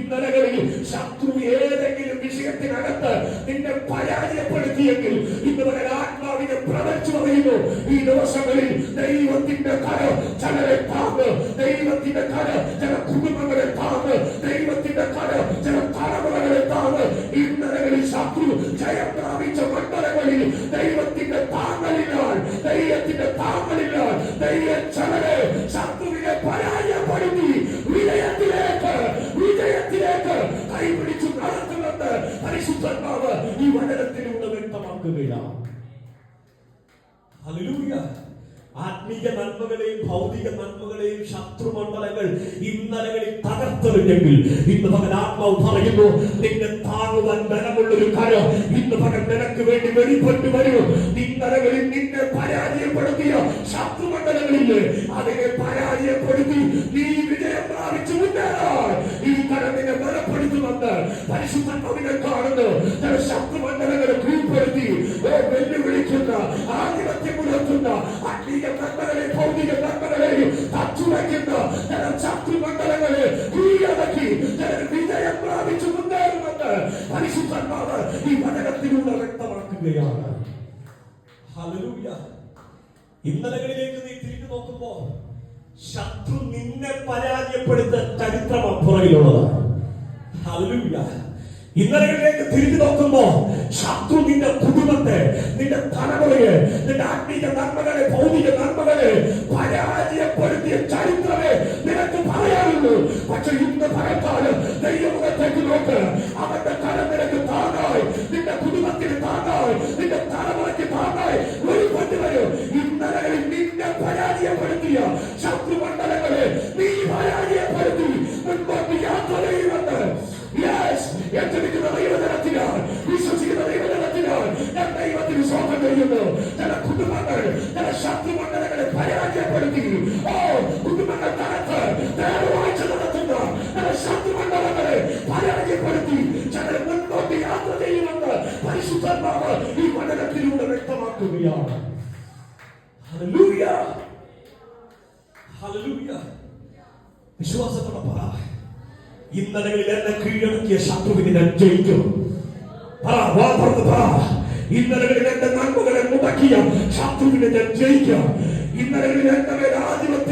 ഇന്നലകളിൽ ശത്രു ഏതെങ്കിലും വിഷയത്തിനകത്ത് നിന്നെ പരാജയപ്പെടുത്തിയെങ്കിൽ ഇന്ന് പകൽ ആത്മാവിനെ പ്രവചിച്ചു പറയുന്നു, ഈ ദിവസങ്ങളിൽ ദൈവത്തിന്റെ കരം ചിലരെ താങ്ങ്, ദൈവത്തിന്റെ കരം ചില കുടുംബങ്ങളെ താങ്ങ്, ദൈവത്തിന്റെ കരം ചില തലമുറകളെ താങ്ങ്. ഇന്നലകളിൽ ശത്രു ജയം പ്രാപിച്ച മണ്ഡലങ്ങളിൽ ദൈവത്തിന്റെ താങ്ങലിനാൽ, ദൈവത്തിന്റെ താങ്ങലിനാൽ ദൈവം ചിലരെ ശത്രുവിനെ പരാജയപ്പെടുത്തി വിജയത്തിലേക്ക് കൈപിടിച്ചു നടത്തുന്നത് പരിശുദ്ധാത്മാവ് ഈ വചനത്തിലൂടെ വ്യക്തമാക്കുകയാണ്. ഹല്ലേലൂയ. ആത്മീയ നന്മകളെയും ഭൗതിക നന്മകളെയും ശത്രുമണ്ഡലങ്ങൾ ഇന്നലകളിൽ തകർത്തെറിഞ്ഞെങ്കിൽ ഇന്ന് പകൽ ആത്മാവ് പറയുന്നു, നിന്നെ താങ്ങുവാൻ ബലമുള്ളൊരു കരം ഇന്ന് പകൽ നിനക്ക് വേണ്ടി വെളിപ്പെട്ടു വരൂ. ഇന്നലകളിൽ നിന്നെ പരാജയപ്പെടുത്തിയ ശത്രുമണ്ഡലങ്ങളില്ലേ, അതിനെ പരാജയപ്പെടുത്തി നീ വിജയം പ്രാപിച്ചു മുന്നേറാൻ ഈ കരം നിന്നെ ബലപ്പെടുത്തുമെന്ന് പരിശുദ്ധാത്മാവിനെ കാണുന്നു. ചില ശത്രുമണ്ഡലങ്ങളെ കീഴ്പ്പെടുത്തി വെല്ലുവിളിക്കുന്ന, ആധിപത്യം പുലർത്തുന്ന ആത്മീയ നന്മകളെ ഭൗതിക നന്മകളെയും തച്ചുവയ്ക്കുന്ന ശത്രുമണ്ഡലങ്ങളെ കീഴടക്കി വിജയം പ്രാപിച്ചു മുന്നേറുമെന്ന് പരിശുദ്ധാത്മാവ് ഈ വചനത്തിലൂടെ വ്യക്തമാക്കുകയാണ്. ഹല്ലേലൂയ. ഇന്നലകളിലേക്ക് നീ തിരിഞ്ഞു നോക്കുമ്പോ ശത്രു നിന്നെ പരാജയപ്പെടുത്ത ചരിത്രം പുറകിലുള്ളതാണ്. ഹല്ലേലൂയ. ഇന്നലകളിലേക്ക് തിരിഞ്ഞു നോക്കുമ്പോ ശത്രു നിന്റെ കുടുംബത്തെ, നിന്റെ തലമുറയെ, നിന്റെ ആത്മീയ നന്മകളെ, ഭൗതിക നന്മകളെ പരാജയപ്പെടുത്തിയ ചരിത്രമേ നിനക്ക് പറയാനുള്ളൂ. പക്ഷെ ഇന്ന് പകൽക്കാലം ദൈവമുഖത്തേക്ക് നോക്ക്, അവന്റെ കരം നിനക്ക് താങ്ങായി, നിന്റെ കുടുംബത്തിന് താങ്ങായി, നിന്റെ തലമുറയ്ക്ക് താങ്ങായി വെളിപ്പെട്ടു വരും. ഇന്നലകളിൽ നിന്നെ പരാജയപ്പെടുത്തിയ ശത്രുമണ്ഡലങ്ങളെ നീ പരാജയപ്പെടുത്തി മുൻപോട്ട് യാത്ര ചെയ്യുമെന്ന് ഏറ്റെടുക്കുന്ന ദൈവജനത്തിനാൽ, വിശ്വസിക്കുന്ന ദൈവജനത്തിനാൽ ഞാൻ ദൈവത്തിന് സ്വന്തം ചെയ്യുന്നു. ചില കുടുംബങ്ങൾ ചില ശത്രുമണ്ഡലങ്ങളെ പരാജയപ്പെടുത്തി കുടുംബങ്ങൾ തകർത്ത് നേർവാഴ്ച നടത്തുന്ന ചില ശത്രുമണ്ഡലങ്ങളെ പരാജയപ്പെടുത്തി ചിലർ മുൻപോട്ട് യാത്ര ചെയ്യുമെന്ന് പരിശുദ്ധാത്മാവ് ഈ വചനത്തിലൂടെ വ്യക്തമാക്കുകയാണ്. ഹല്ലേലൂയ. ഹല്ലേലൂയ. വിശ്വാസത്തോടെ പറ, ഇന്നലകളിൽ എന്നെ കീഴടക്കിയ ശത്രുവിനെ ഞാൻ ജയിക്കും. ഇന്നലകളിൽ എന്റെ നന്മകളെ മുടക്കിയ ശത്രുവിനെ ഞാൻ ജയിക്കാം. ഇന്നലകളിൽ എന്റെ മേൽ ആധിപത്യം